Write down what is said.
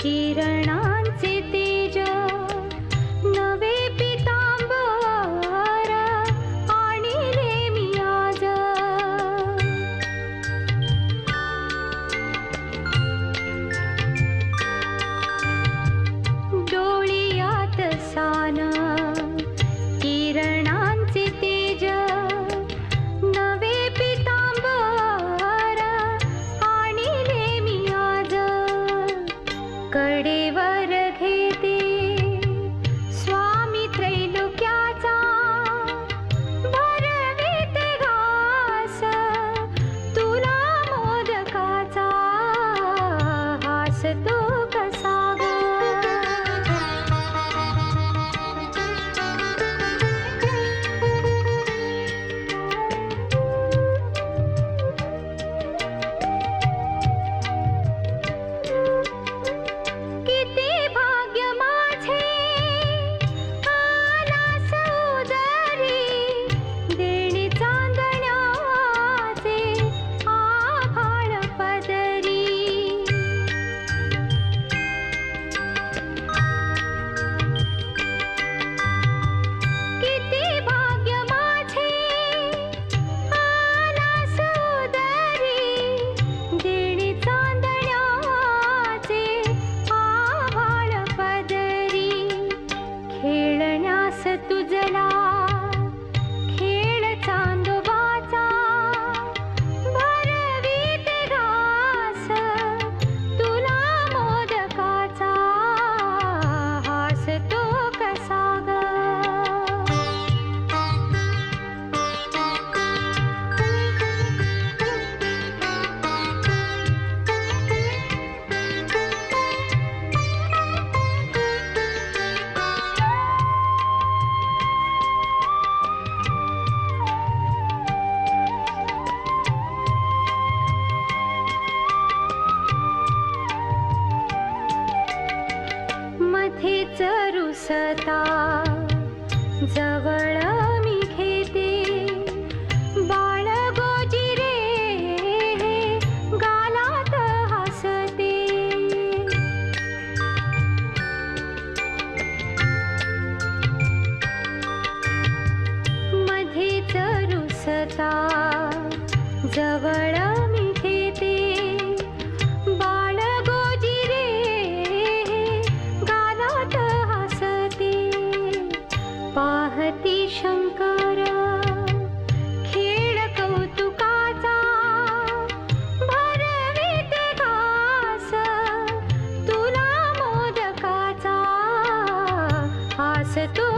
किरणांचे तेज नवे पितांबर आणिले मी आज. डोळियात सान किरणांचे तेज नवे पितांबर आणिले मी आज. कडेवर घेते स्वामी त्रैलोक्याचा भरविते घास तुला मोदकाचा हास तो कसा ग. किती भाग्य माझे आलास उदरी देणी चांदण्याचे आभाळ पदरी. किती भाग्य माझे आलास उदरी देणी चांदण्याचे आभाळ पदरी. खेळण्यास तुझला खेळ चांदोबाचा भरविते घास तुला मोदकाचा हास तो कसा ग. मध्येच रुसता जवळ मी घेते बाळ गोजिरे गालात हसते. मध्येच रुसता जवळ मी घेते बाळ गोजिरे गालात हसते. पाहती शंकर खेळ कौतुकाचा भरविते घास तुला मोदकाचा हास तो